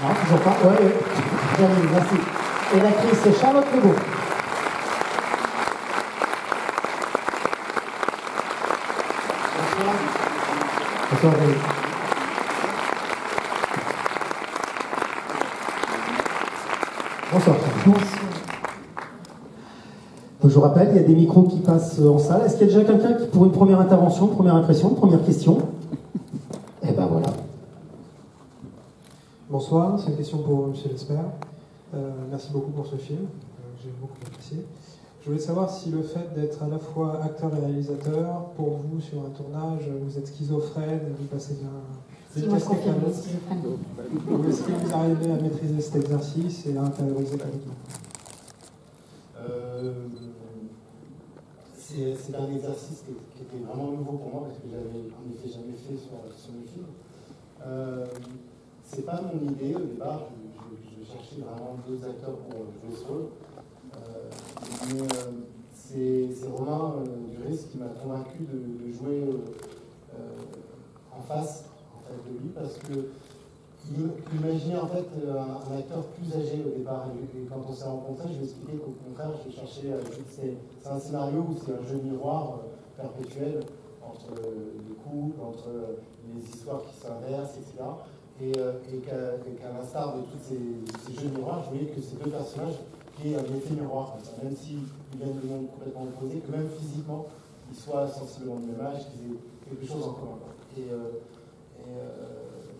Non, toujours pas. Oui, oui. Janine, merci. Et l'actrice, c'est Charlotte Lebeau. Bonsoir, Janine. Bonsoir. Bonsoir. Je vous rappelle, il y a des micros qui passent en salle. Est-ce qu'il y a déjà quelqu'un qui, pour une première intervention, première impression, première question? Eh ben voilà. Bonsoir, c'est une question pour M. Lesper. Merci beaucoup pour ce film, j'ai beaucoup apprécié. Je voulais savoir si le fait d'être à la fois acteur et réalisateur, pour vous, sur un tournage, vous êtes schizophrène, vous passez Si, moi je confirme, schizophrène. Ou est-ce que vous arrivez à maîtriser cet exercice et à intérioriser complètement? C'est un exercice qui était vraiment nouveau pour moi parce que j'avais en effet jamais fait sur le film. C'est pas mon idée au départ, je cherchais vraiment deux acteurs pour jouer ce rôle. Mais c'est Romain Duris qui m'a convaincu de jouer en face en fait, de lui parce que il imaginait en fait un acteur plus âgé au départ et quand on s'est rencontrés, je lui ai expliqué qu'au contraire, je cherchais c'est un scénario où c'est un jeu miroir perpétuel entre les couples, entre les histoires qui s'inversent, etc. Et qu'à l'instar de tous ces jeux miroirs, je voulais que ces deux personnages aient un effet miroir, comme ça, même s'ils viennent de mondes complètement opposés, que même physiquement, ils soient sensiblement de même âge, qu'ils aient quelque chose en commun.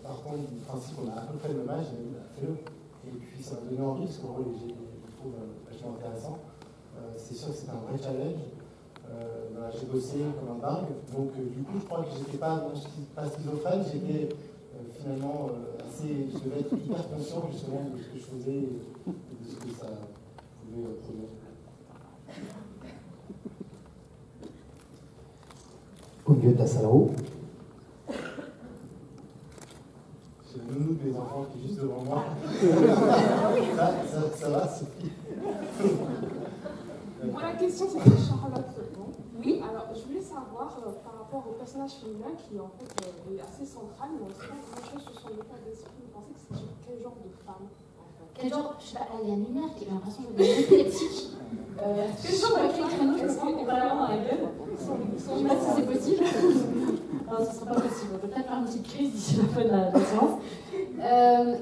Par contre, du principe, on a à peu près le même âge, il a fait-le. Et puis ça m'a donné envie, parce que le rôle, je le trouve vachement intéressant. C'est sûr que c'est un vrai challenge. J'ai bossé comme un dingue. Donc, du coup, je crois que j'étais pas schizophrène, j'étais finalement je devais être hyper conscient justement de ce que je faisais et de ce que ça pouvait produire. Au milieu de la salle en haut. J'ai le nounou des enfants qui est juste devant moi. Ça va, Sophie? Moi, la question, c'est pour Charlotte. Oui. Alors, je voulais savoir, par rapport au personnage féminin qui, en fait, est assez central, mais on ne sait pas grand-chose sur son état d'esprit. Vous pensez que c'est sur quel genre de femme? Quel genre? Je sais pas, il y a une lumière qui a l'impression d'être épileptique. Quel genre de créneau je me prends complètement dans la gueule? Je sais pas si c'est possible. Non, ce ne sera pas possible. On peut peut-être faire une petite crise d'ici la fin de la séance.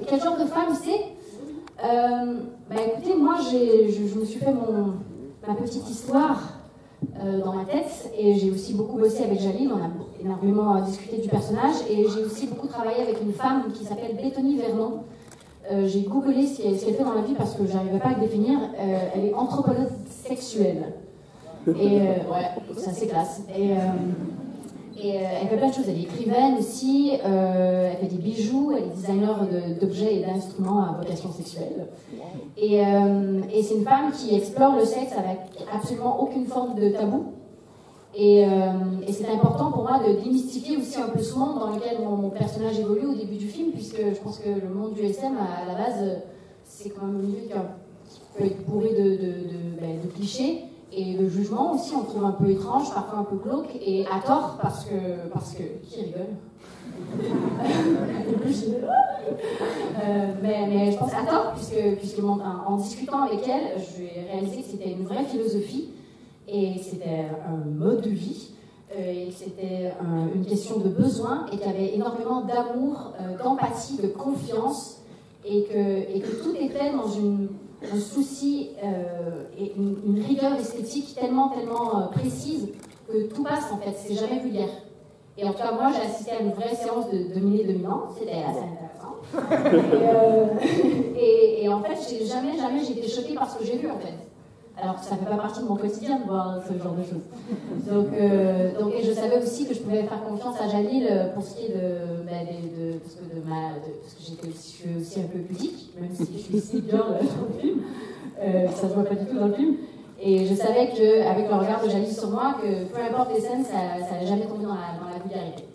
Quel genre de femme c'est? Écoutez, moi, je me suis fait ma petite histoire dans ma tête et j'ai aussi beaucoup bossé avec Jalil. On a énormément discuté du personnage et j'ai aussi beaucoup travaillé avec une femme qui s'appelle Béthonie Vernon. J'ai googlé ce qu'elle fait dans la vie parce que je n'arrivais pas à le définir. Elle est anthropologue sexuelle. Et ouais, c'est assez classe. Et elle fait plein de choses. Elle est écrivaine aussi, elle fait des bijoux, elle est designer d'objets et d'instruments à vocation sexuelle. Et c'est une femme qui explore le sexe avec absolument aucune forme de tabou. Et c'est important pour moi de démystifier aussi un peu ce monde dans lequel mon personnage évolue au début du film, puisque je pense que le monde du SM, à la base, c'est quand même un milieu qui peut être bourré de clichés et de jugements aussi, on trouve un peu étrange, parfois un peu glauque, et à tort, parce que qui rigole? Mais je pense à tort, puisque en discutant avec elle, j'ai réalisé que c'était une vraie philosophie, et c'était un mode de vie, et c'était une question de besoin, et qu'il y avait énormément d'amour, d'empathie, de confiance, et que tout était dans un souci et une rigueur esthétique tellement précise que tout passe en fait, c'est jamais vulgaire. Et en tout cas, moi, j'ai assisté à une vraie séance de 2000 ans, c'était assez intéressant. Et en fait, jamais j'ai été choquée par ce que j'ai vu en fait. Alors que ça ne fait pas partie de mon quotidien de voir ce genre de choses. Donc et je savais aussi que je pouvais faire confiance à Jalil pour ce qui est parce que je suis aussi un peu pudique, même si je suis aussi girl dans le film. Ça ne se voit pas du tout dans le film. Et je savais qu'avec le regard de Jalil sur moi, que peu importe les scènes, ça n'allait jamais tomber dans la vulgarité.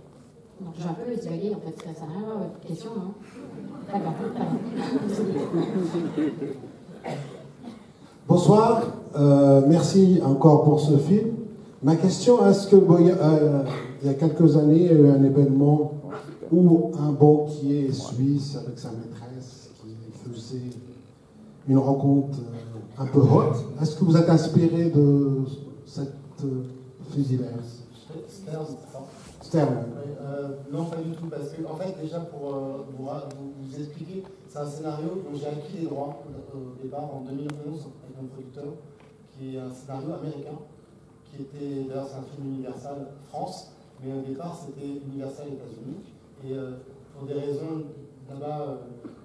Donc je vais un peu le divaguer, en fait, ça n'a rien à voir avec votre question, non? D'accord, Bonsoir, merci encore pour ce film. Ma question, est-ce que il y a quelques années, il y a eu un événement où un banquier suisse avec sa maîtresse qui que c'est une rencontre un peu haute. Est-ce que vous êtes inspiré de cette fusillade? Stern. Non, pas du tout, parce que, en fait, déjà pour vous expliquer, c'est un scénario dont j'ai acquis les droits au départ en 2011 avec mon producteur, qui est un scénario américain, qui était, d'ailleurs, c'est un film Universal France, mais au départ, c'était Universal États-Unis. Et pour des raisons là-bas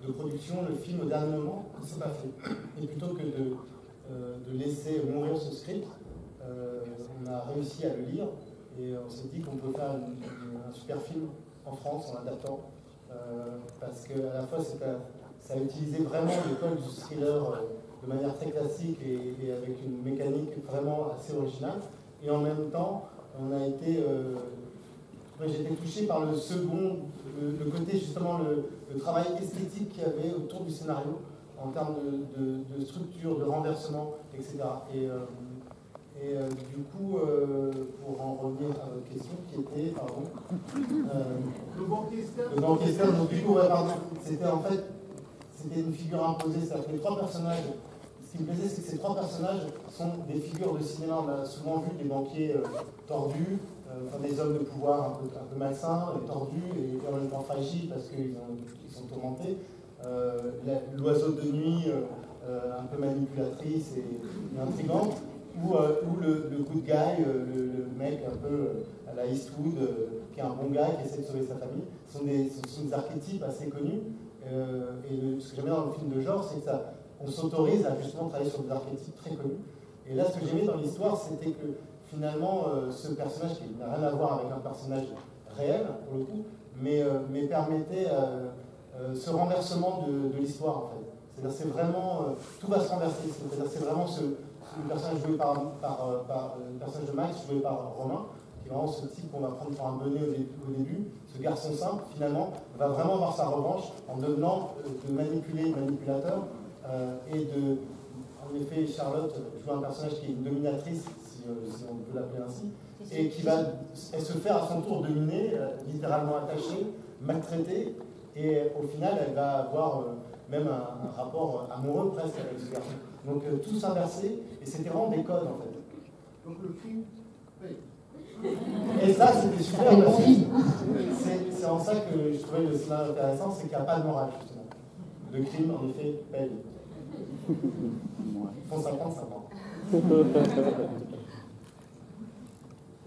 de production, le film, au dernier moment, ne s'est pas fait. Et plutôt que de laisser mourir ce script, on a réussi à le lire. Et on s'est dit qu'on peut faire un super film en France en adaptant, parce qu'à la fois ça a utilisé vraiment les codes du thriller de manière très classique et avec une mécanique vraiment assez originale. Et en même temps, on a été, j'ai été touché par le second, le côté justement le travail esthétique qu'il y avait autour du scénario en termes de structure, de renversement, etc. Et du coup, pour en revenir à votre question, qui était, pardon, le banquier Stern, donc du coup, pardon, c'était en fait, c'était une figure imposée, c'est-à-dire que les trois personnages, ce qui me plaisait, c'est que ces trois personnages sont des figures de cinéma. On a souvent vu des banquiers tordus, enfin, des hommes de pouvoir un peu malsains, tordus et en même temps fragiles parce qu'ils sont tourmentés. L'oiseau de nuit, un peu manipulatrice et intrigante. Ou le good guy, le mec un peu à la Eastwood, qui est un bon gars, qui essaie de sauver sa famille. Ce sont des archétypes assez connus. Et ce que j'aimais dans le film de genre, c'est qu'on s'autorise à justement travailler sur des archétypes très connus. Et là, ce que j'aimais dans l'histoire, c'était que finalement, ce personnage, qui n'a rien à voir avec un personnage réel, pour le coup, mais permettait ce renversement de l'histoire, en fait. C'est-à-dire, c'est vraiment, tout va se renverser. C'est-à-dire, c'est vraiment le personnage joué le personnage de Max joué par Romain, qui est vraiment ce type qu'on va prendre pour un bonnet au début, ce garçon simple, finalement, va vraiment avoir sa revanche en devenant de manipulateur et en effet, Charlotte joue un personnage qui est une dominatrice, si on peut l'appeler ainsi, et qui va se faire à son tour dominer, littéralement attachée, maltraitée, et au final, elle va avoir même un rapport amoureux presque avec ce garçon. Donc tout s'inversait, et c'était vraiment des codes en fait. Donc le film. Et ça, c'était super parce que c'est en ça que je trouvais le scénario intéressant, c'est qu'il n'y a pas de morale justement. Le crime, en effet, paye. Ils font 50, 50.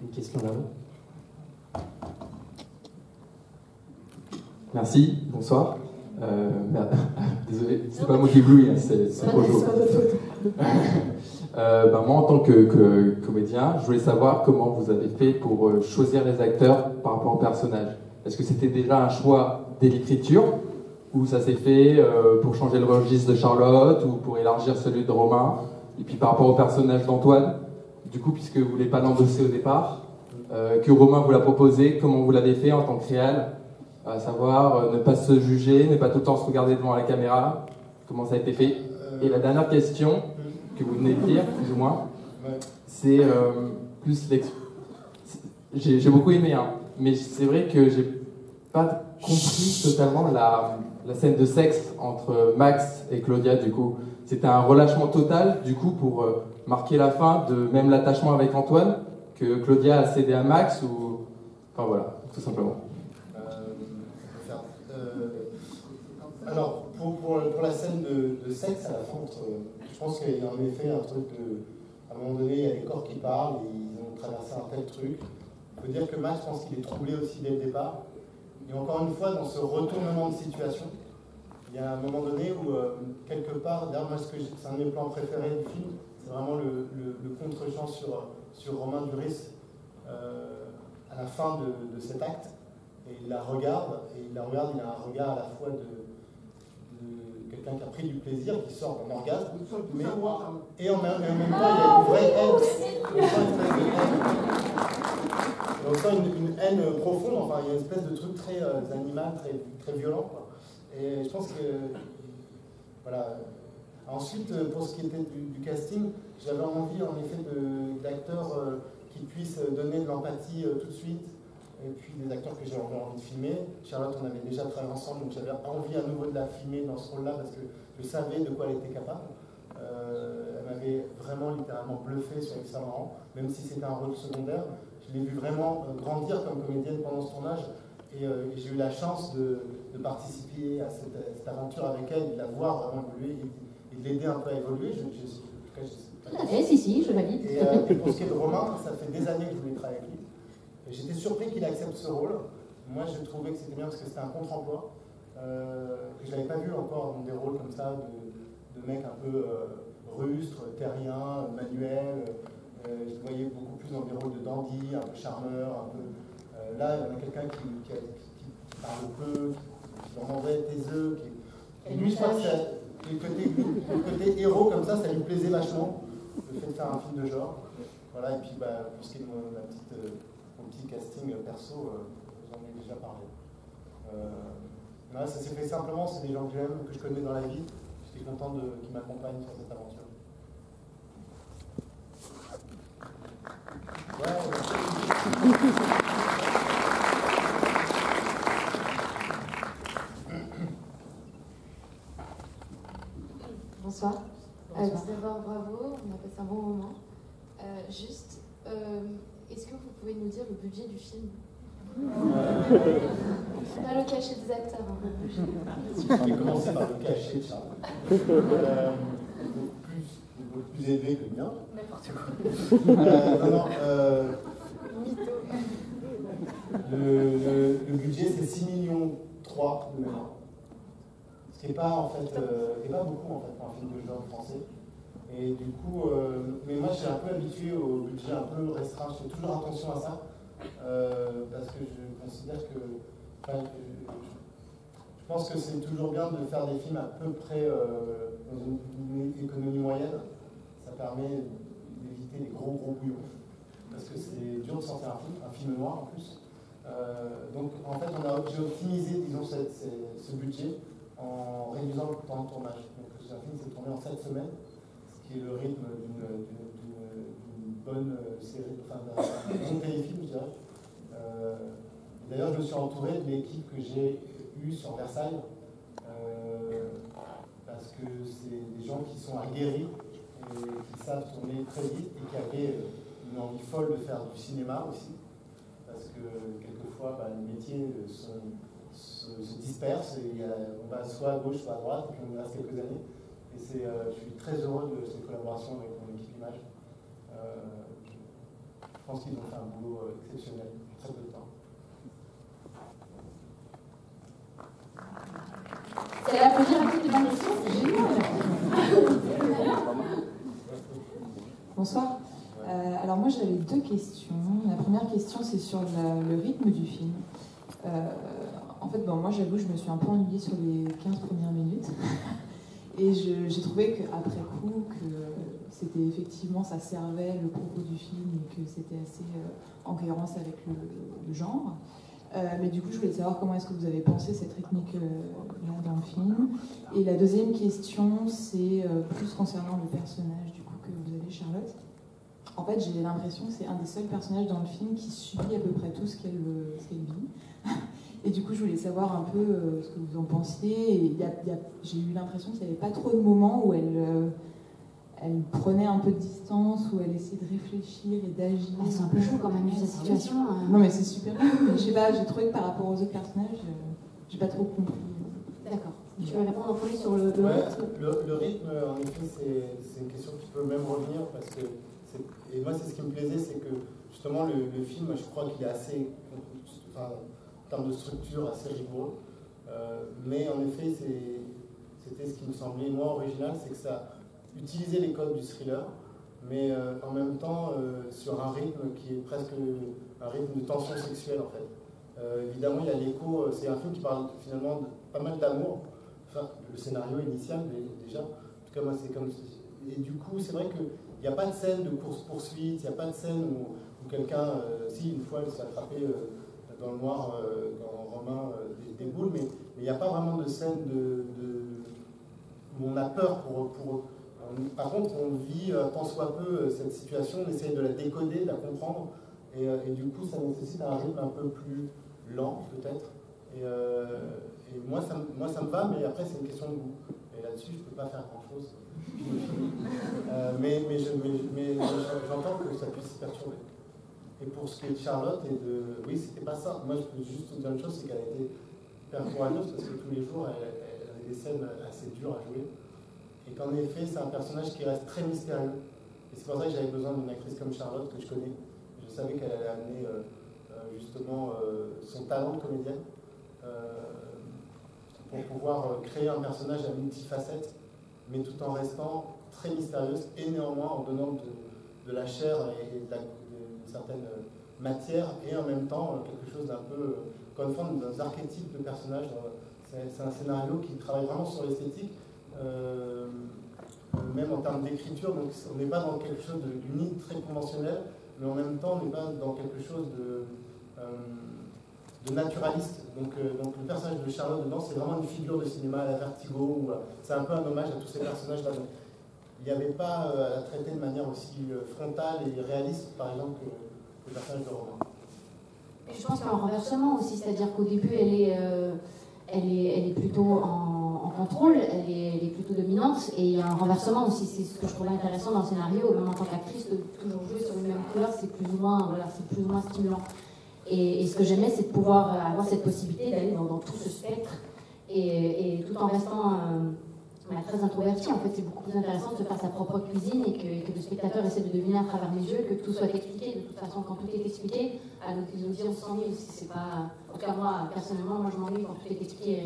Une question là-haut. Merci, bonsoir. Désolé, c'est pas moi qui éblouis, c'est Rojo. Moi, en tant que comédien, je voulais savoir comment vous avez fait pour choisir les acteurs par rapport au personnage. Est-ce que c'était déjà un choix dès l'écriture, ou ça s'est fait pour changer le registre de Charlotte, ou pour élargir celui de Romain, et puis par rapport au personnage d'Antoine, du coup, puisque vous ne voulez pas l'endosser au départ, que Romain vous l'a proposé, comment vous l'avez fait en tant que réal? À savoir ne pas se juger, ne pas tout le temps se regarder devant la caméra, comment ça a été fait. Et la dernière question que vous venez de dire, plus ou moins, c'est plus j'ai beaucoup aimé, hein, mais c'est vrai que j'ai pas compris totalement la scène de sexe entre Max et Claudia, du coup. C'était un relâchement total, du coup, pour marquer la fin de même l'attachement avec Antoine, que Claudia a cédé à Max, ou... Enfin voilà, tout simplement. Alors, pour la scène de sexe à la fin, je pense qu'il y a en effet un truc à un moment donné, il y a des corps qui parlent, et ils ont traversé un tel truc. On peut dire que Max, je pense qu'il est troublé aussi dès le départ. Et encore une fois, dans ce retournement de situation, il y a un moment donné où, quelque part, d'ailleurs, moi, c'est un de mes plans préférés du film, c'est vraiment le contre-champ sur Romain Duris à la fin de cet acte. Et il la regarde, il a un regard à la fois de quelqu'un qui a pris du plaisir, qui sort d'un orgasme, et en même temps, il y a une vraie haine. On sent une haine profonde, enfin, il y a une espèce de truc très animal, très violent, quoi. Et je pense que, voilà. Ensuite, pour ce qui était du casting, j'avais envie, en effet, d'acteurs qui puissent donner de l'empathie tout de suite, et puis des acteurs que j'avais envie de filmer. Charlotte, on avait déjà travaillé ensemble, donc j'avais envie à nouveau de la filmer dans ce rôle-là parce que je savais de quoi elle était capable. Elle m'avait vraiment littéralement bluffé sur Yves Saint Laurent, même si c'était un rôle secondaire. Je l'ai vu vraiment grandir comme comédienne pendant ce tournage et j'ai eu la chance de participer à cette aventure avec elle, de la voir vraiment évoluer et de l'aider un peu à évoluer. Tout à fait, si, je valide. Et pour ce qui est de Romain, ça fait des années que je voulais travailler avec lui. J'étais surpris qu'il accepte ce rôle. Moi, je trouvais que c'était bien parce que c'était un contre-emploi, que je n'avais pas vu encore dans des rôles comme ça, de mecs un peu rustres, terriens, manuels. Je le voyais beaucoup plus dans des rôles de dandy, un peu charmeur, un peu. Là, il y en a quelqu'un qui parle peu, qui vraiment vrai, taiseux, et lui, je crois que le côté héros comme ça lui plaisait vachement, le fait de faire un film de genre. Voilà, et puis pour ce qui est de mon petit casting perso, j'en ai déjà parlé. Voilà, ça s'est fait simplement, c'est des gens que j'aime, que je connais dans la vie. J'étais content qu'ils m'accompagnent sur cette aventure. Bonsoir. D'abord, bravo, on a passé un bon moment. Juste, est-ce que vous pouvez nous dire le budget du film? Pas le cachet des acteurs. Je vais commencer par le cachet de Charles. Plus élevé que le mien. N'importe quoi. Le budget, c'est 6,3 millions de mémoire. Ce qui n'est pas, en fait, pas beaucoup en fait, pour un film de genre français. Et du coup, mais moi je suis un peu habitué au budget un peu restreint, je fais toujours attention à ça, parce que je considère que, je pense que c'est toujours bien de faire des films à peu près dans une économie moyenne. Ça permet d'éviter les gros bouillons, parce que c'est dur de sortir un film noir en plus. Donc en fait, j'ai optimisé, disons, ce budget en réduisant le temps de tournage. Donc c'est un film qui s'est tourné en 7 semaines, ce qui est le rythme d'une bonne série, enfin d'un bon téléfilm, je dirais. D'ailleurs, je me suis entouré de l'équipe que j'ai eue sur Versailles, parce que c'est des gens qui sont aguerris et qui savent tourner très vite et qui avaient une envie folle de faire du cinéma aussi, parce que quelquefois les métiers se dispersent et on va soit à gauche, soit à droite, et puis on y reste quelques années. Et je suis très heureux de cette collaboration avec mon équipe Image. Je pense qu'ils ont fait un boulot exceptionnel en très peu de temps. C'est la première activité de l'émission, c'est génial. Bonsoir. Alors moi j'avais 2 questions. La première question c'est sur le rythme du film. En fait, moi j'avoue, je me suis un peu ennuyée sur les 15 premières minutes. Et j'ai trouvé qu'après coup, que c'était effectivement, ça servait le propos du film et que c'était assez en cohérence avec le genre. Mais du coup, je voulais savoir comment est-ce que vous avez pensé cette rythmique-là dans le film. Et la deuxième question, c'est plus concernant le personnage du coup que vous avez, Charlotte. En fait, j'ai l'impression que c'est un des seuls personnages dans le film qui subit à peu près tout ce qu'elle vit. Et du coup, je voulais savoir un peu ce que vous en pensiez. Et j'ai eu l'impression qu'il n'y avait pas trop de moments où elle prenait un peu de distance, où elle essayait de réfléchir et d'agir. C'est un peu chaud quand même, vu sa situation. Non, mais c'est super bien. Mais je sais pas, j'ai trouvé que par rapport aux autres personnages, j'ai pas trop compris. D'accord. Tu veux répondre en premier sur le rythme? Le rythme, en effet, c'est une question qui peut même revenir, parce que et moi, c'est ce qui me plaisait, c'est que justement le film, je crois qu'il est assez, en termes de structure, assez rigoureux. Mais en effet, c'était ce qui me semblait, moi, original, c'est que ça utilisait les codes du thriller, mais en même temps sur un rythme qui est presque un rythme de tension sexuelle, en fait. Évidemment, il y a l'écho, c'est un film qui parle finalement pas mal d'amour, enfin, le scénario initial, déjà. En tout cas, moi, c'est comme... Et du coup, c'est vrai qu'il n'y a pas de scène de course-poursuite, il n'y a pas de scène où quelqu'un, si une fois, elle s'est attrapée dans le noir quand Romain déboule, mais il n'y a pas vraiment de scène où on a peur par contre, on vit tant soit peu cette situation, on essaye de la décoder, de la comprendre, Et du coup, ça nécessite un rythme un peu plus lent, peut-être. Et moi, ça me va, mais après, c'est une question de goût. Et là-dessus, je ne peux pas faire grand-chose. Mais j'entends que ça puisse perturber. Et pour ce qui est de Charlotte, oui, c'était pas ça. Moi, je peux juste te dire une chose, c'est qu'elle a été hyper courageuse parce que tous les jours, elle avait des scènes assez dures à jouer. Et qu'en effet, c'est un personnage qui reste très mystérieux. Et c'est pour ça que j'avais besoin d'une actrice comme Charlotte, que je connais. Je savais qu'elle allait amener justement son talent de comédienne pour pouvoir créer un personnage à multifacettes, mais tout en restant très mystérieuse et néanmoins en donnant de la chair et d'une certaine matière et en même temps quelque chose d'un peu, encore une fois, d'un archétype de personnage. C'est un scénario qui travaille vraiment sur l'esthétique, même en termes d'écriture, donc on n'est pas dans quelque chose d'unique, très conventionnel, mais en même temps on n'est pas dans quelque chose de naturaliste. Donc le personnage de Charlotte dedans, c'est vraiment une figure de cinéma à la Vertigo, c'est un peu un hommage à tous ces personnages-là. Il n'y avait pas à la traiter de manière aussi frontale et réaliste, par exemple, que le personnage de Romain. Et je pense qu'il y a un renversement aussi, c'est-à-dire qu'au début, elle est plutôt en contrôle, elle est plutôt dominante, et il y a un renversement aussi. C'est ce que je trouvais intéressant dans le scénario, même en tant qu'actrice, de toujours jouer sur une même couleur, c'est plus ou moins stimulant. Et ce que j'aimais, c'est de pouvoir avoir cette possibilité d'aller dans tout ce spectre, et tout en restant très introvertie. En fait, c'est beaucoup plus intéressant de se faire sa propre cuisine et que le spectateur essaie de deviner à travers mes yeux, que tout soit expliqué. De toute façon, quand tout est expliqué, les audiences s'ennuient aussi. C'est pas... En tout cas, moi, personnellement, je m'ennuie quand tout est expliqué,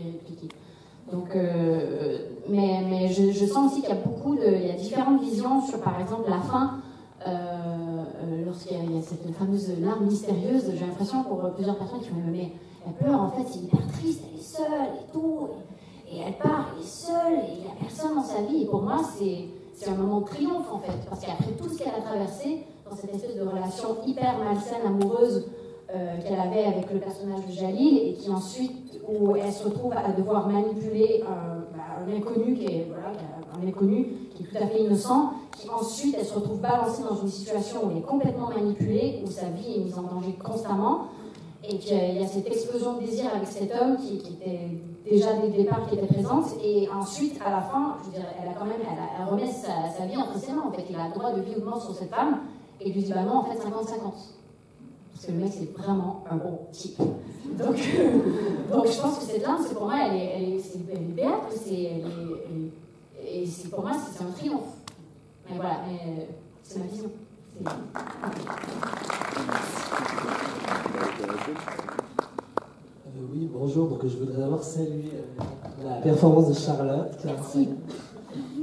réexpliqué. Donc, mais je sens aussi qu'il y a il y a différentes visions sur, par exemple, la fin. Lorsqu'il y a cette fameuse larme mystérieuse, j'ai l'impression pour plusieurs personnes qui me disent mais elle pleure, en fait, c'est hyper triste, elle est seule et tout. Et elle part, elle est seule, et il n'y a personne dans sa vie. Et pour moi, c'est un moment de triomphe, en fait. Parce qu'après tout ce qu'elle a traversé, dans cette espèce de relation hyper malsaine, amoureuse, qu'elle avait avec le personnage de Jalil, et qui ensuite, où elle se retrouve à devoir manipuler un inconnu qui est tout à fait innocent, qui ensuite, elle se retrouve balancée dans une situation où elle est complètement manipulée, où sa vie est mise en danger constamment, et qu'il y a cette explosion de désir avec cet homme qui était déjà dès le départ qui était présente, et ensuite à la fin, je veux dire, elle remet sa vie entre ses mains. En fait, il a le droit de vie ou de mort sur cette femme, et il lui dit bah non, en fait 50-50, parce que le mec c'est vraiment un bon type. Donc je pense que cette larme, c'est pour moi, elle est béate, et pour moi c'est un triomphe. Mais voilà, c'est ma vision. Oui, bonjour. Donc, je voudrais d'abord saluer la performance de Charlotte. Merci.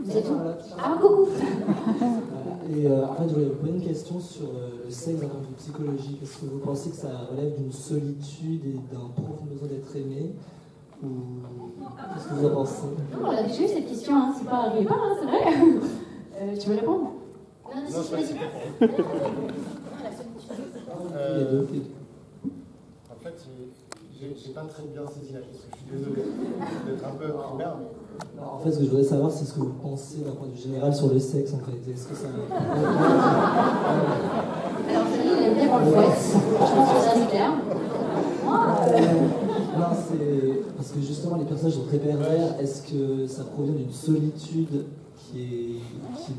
Vous êtes Charlotte. Ah, coucou. Et en fait, je voulais vous poser une question sur le sexe d'un point de vue psychologique. Est-ce que vous pensez que ça relève d'une solitude et d'un profond besoin d'être aimé, ou qu'est-ce que vous en pensez? Non, on a déjà eu cette question, hein. C'est pas arrivé, hein, c'est vrai. Tu veux répondre? Non, je crois que c'était en fait, j'ai pas très bien saisi la question. Je suis désolé d'être un peu primaire, mais... En fait, ce que je voudrais savoir, c'est ce que vous pensez d'un point de vue général sur le sexe, en fait. Est-ce que ça... Alors, il aime bien qu'on le fasse. Je pense que ça, c'est clair. Non, c'est... Parce que justement, les personnages sont très pervers. Est-ce que ça provient d'une solitude qui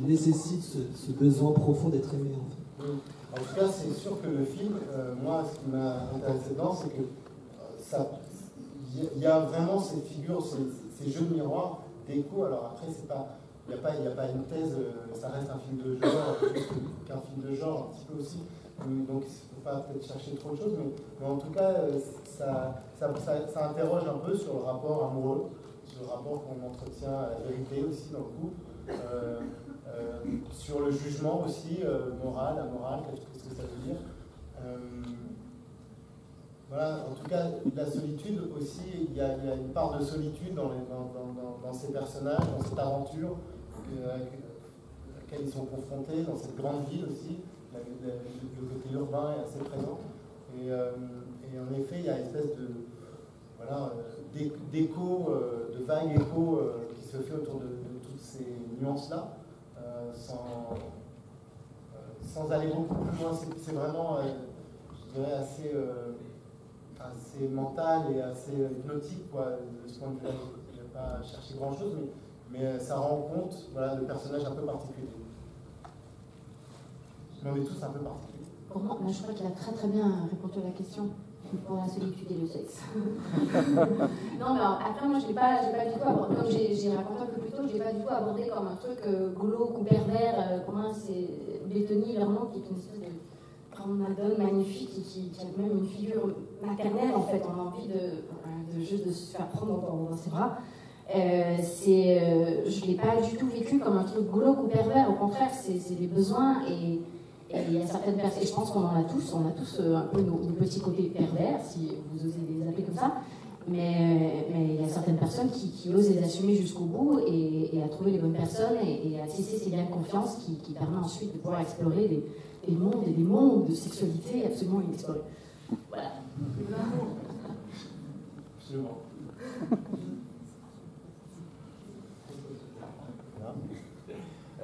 nécessite ce besoin profond d'être aimé, en fait? En tout cas, c'est sûr que le film, moi, ce qui m'a intéressé dedans, c'est que il y a vraiment ces figures, ces jeux de miroir, d'écho. Alors après, il n'y a pas une thèse, ça reste un film de genre, qu'un film de genre, un petit peu aussi. Donc, il ne faut pas peut-être chercher trop de choses, mais en tout cas, ça interroge un peu sur le rapport amoureux, sur le rapport qu'on entretient à la vérité aussi dans le couple. Sur le jugement aussi, moral, amoral, qu'est-ce que ça veut dire. Voilà, en tout cas, la solitude aussi, il y a une part de solitude dans ces personnages, dans cette aventure à laquelle ils sont confrontés, dans cette grande ville aussi. Le côté urbain est assez présent. Et en effet, il y a une espèce d'écho, de vague écho qui se fait autour de toutes ces nuances-là. sans aller beaucoup plus loin, c'est vraiment, je dirais, assez mental et assez hypnotique, quoi, de ce point de vue-là. Je ne vais pas chercher grand-chose, mais ça rend compte, voilà, de personnages un peu particuliers. Mais on est tous un peu particuliers. Pour moi, je crois qu'il a très très bien répondu à la question pour la solitude et le sexe. Non, mais après, moi, je l'ai pas du tout abordé, comme j'ai raconté un peu plus tôt, je l'ai pas du tout abordé comme un truc glauque ou pervers. Pour moi, c'est Bétheny, Vernon, qui est une espèce de grande madone magnifique et qui a même une figure maternelle, en fait. On a envie juste de se faire prendre dans ses bras. Je ne l'ai pas du tout vécu comme un truc glauque ou pervers, au contraire, c'est des besoins et il y a certaines personnes, et je pense qu'on en a tous, un peu nos petits côtés pervers, si vous osez les appeler comme ça, mais il y a certaines personnes qui osent les assumer jusqu'au bout et à trouver les bonnes personnes et à tisser ces liens de confiance qui permet ensuite de pouvoir explorer des mondes et des mondes de sexualité absolument inexplorés. Voilà. Absolument.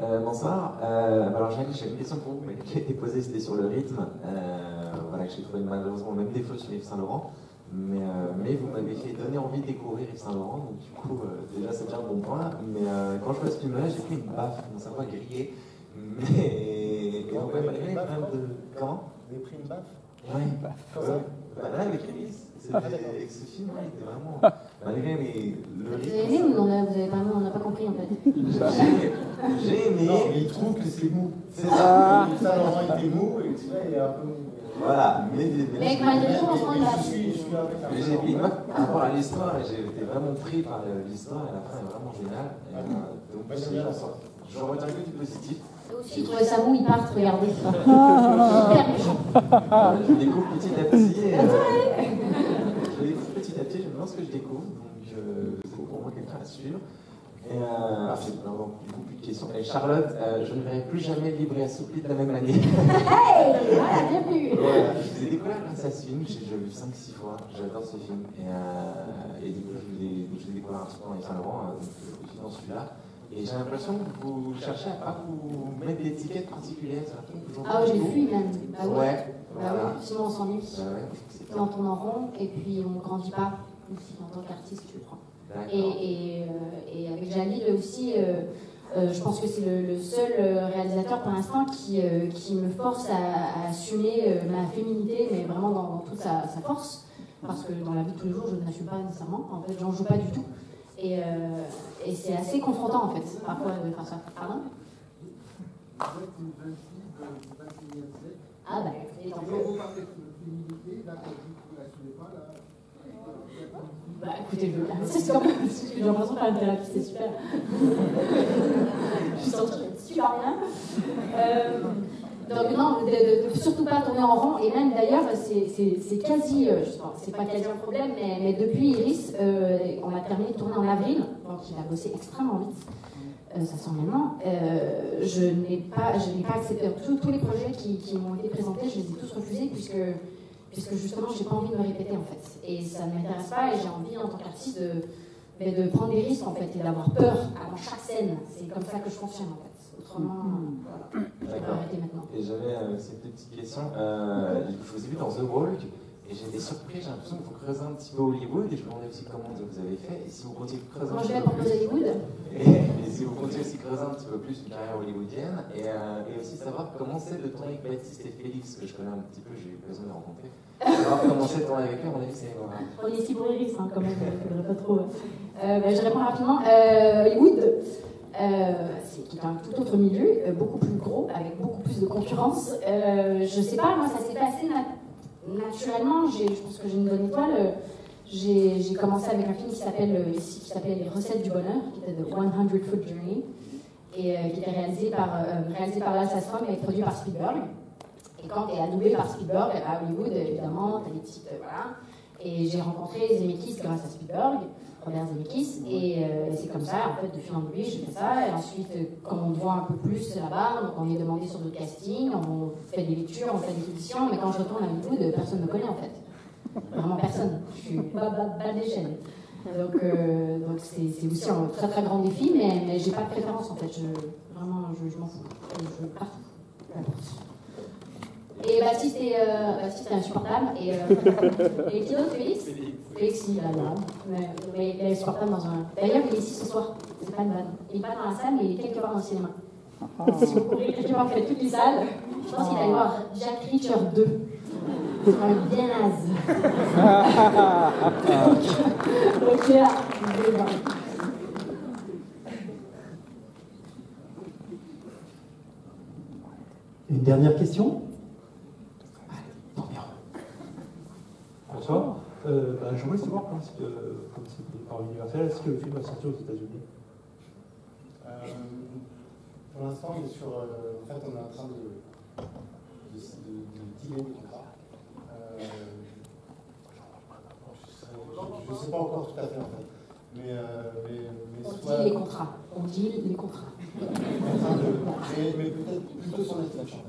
Bonsoir. Alors j'ai une question pour vous, mais qui a été posée, c'était sur le rythme. Voilà, que j'ai trouvé malheureusement le même défaut chez Yves Saint Laurent. Mais vous m'avez fait donner envie de découvrir Yves Saint Laurent, donc du coup, déjà c'est déjà un bon point. Mais quand je vois ce film-là, j'ai pris une baffe, mon cerveau a grillé. Mais donc, ouais, malgré quand même de. Comment ? Vous avez pris une baffe ? Oui. Comme ça. Là, avec Elise, avec ce film, là, il était vraiment. Malgré le Vous rythme. avez aimé ou on n'a pas compris en fait? J'ai aimé. Non, mais il trouve que c'est mou. C'est ça. Yves Saint Laurent était mou et celui-là il est un peu mou. Voilà, mais malgré tout, on se rend je suis avec un peu. j'ai pris une note par rapport à l'histoire et j'ai été vraiment pris par l'histoire et la fin est vraiment géniale. Donc je retiens que du positif. Aussi, trouver ça mou, ils partent, regardez. Hyper méchant. Je découvre petit à petit. Je découvre petit à petit, je me demande ce que je découvre. Donc c'est pour moi quelqu'un à suivre. Et j'ai beaucoup plus de questions. Et Charlotte, je ne verrai plus jamais Libre et Assoupli de la même année. Hey, voilà, bienvenue. Je vous ai découvert grâce à ce film, j'ai vu 5-6 fois, j'adore ce film. Et du coup, je l'ai découvert un petit peu dans les Saint-Laurent, aussi dans celui-là. Et j'ai l'impression que vous cherchez à pas vous mettre d'étiquettes particulières sur la film. Ah oui, j'ai fui même. Ah oui. Ouais. Bah oui, sinon on s'ennuie. Ouais, Et on tourne en rond et puis on ne grandit pas ici en tant qu'artiste, je crois. Et avec Jalil aussi, je pense que c'est le seul réalisateur pour l'instant qui me force à assumer ma féminité, mais vraiment dans toute sa force. Parce que dans la vie de tous les jours, je ne l'assume pas nécessairement. En fait, j'en joue pas du tout. Et c'est assez confrontant en fait, parfois de faire ça. Pardon ? Ah bah, et tant mieux. Bah écoutez, c'est comme j'ai l'impression de faire une thérapie, c'est super. Je suis sentie super bien. Donc non, de surtout pas tourner en rond, et même d'ailleurs, c'est quasi, c'est pas quasi un problème, mais depuis Iris, on a terminé de tourner en avril, donc il a bossé extrêmement vite, ça sent maintenant. Je n'ai pas accepté tous les projets qui m'ont été présentés, je les ai tous refusés, puisque justement, j'ai pas envie de me répéter en fait, et ça ne m'intéresse pas, et j'ai envie en tant qu'artiste de prendre des risques en fait, et d'avoir peur avant chaque scène. C'est comme ça que je fonctionne en fait. Autrement, voilà, je vais arrêter maintenant. Et j'avais cette petite question. Je vous ai vu dans The Walk et j'ai été surpris. J'ai l'impression que vous creusez un petit peu Hollywood et je me demandais aussi comment vous avez fait. Et si vous continuez de creuser Comment je vais pour Hollywood et si vous continuez aussi de creuser un petit peu plus une carrière hollywoodienne et aussi savoir comment c'est de tourner avec Baptiste et Félix, que je connais un petit peu, j'ai eu l'occasion de les rencontrer. Savoir comment c'est de tourner avec eux, on a vu que c'est. On est ici pour Iris, hein, quand même, il ne faudrait pas trop. Je réponds rapidement. Hollywood. Qui est un tout autre milieu, beaucoup plus gros, avec beaucoup plus de concurrence. Je sais pas, moi ça s'est fait assez naturellement. Je pense que j'ai une bonne étoile. J'ai commencé avec un film qui s'appelait Les Recettes du Bonheur, qui était The 100 Foot Journey, et qui était réalisé par Lal Sastrom et produit par Spielberg. Et quand tu es adoubé par Spielberg, à Hollywood, évidemment, tu as des petites. Voilà. Et j'ai rencontré Zemeckis grâce à Spielberg. Robert Zemeckis, et c'est comme ça, en fait, de fil en aiguille, j'ai fait ça, et ensuite, quand on te voit un peu plus là-bas, donc on est demandé sur d'autres castings, on fait des lectures, on fait des auditions, mais quand je retourne à Hollywood, personne ne me connaît, en fait. Vraiment personne. Je suis bas de l'échelle. Donc c'est aussi un très très grand défi, mais j'ai pas de préférence, en fait. Je m'en fous. Je pars. Et Baptiste est insupportable. Et qui d'autre, Félix? Félix, il a là. Mais il est insupportable dans un. D'ailleurs, il est ici ce soir. C'est pas une vanne. Il n'est pas dans la salle, mais il est quelque part dans le cinéma. Si vous courez quelque part, faites toutes les salles. Je pense qu'il allait voir Jack Reacher 2. C'est un bien naze. Donc là, une dernière question? Bonsoir. Je voulais savoir, comme c'était par Universal, est-ce que le film va sortir aux États-Unis? Pour l'instant, on est sur. En fait, on est en train de dealer des contrats. Je ne sais pas encore tout à fait, en fait. Mais on soit... dit les contrats. On dit les contrats. mais peut-être plutôt sur Netflix, en fait.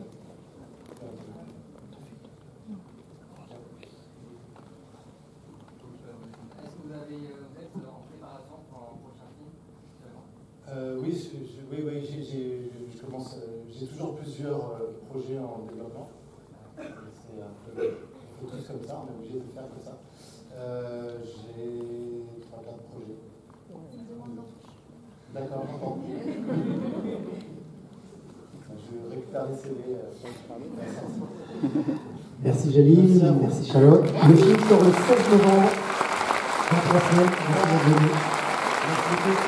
Oui, je commence. J'ai toujours plusieurs projets en développement. C'est un peu tous comme ça, on est obligé de faire que ça. J'ai 3-4 projets. D'accord, j'entends. Je récupère les CV. Merci Jalil, merci Charlotte. Le film sort le 16 novembre. Dans 3 semaines. Merci beaucoup.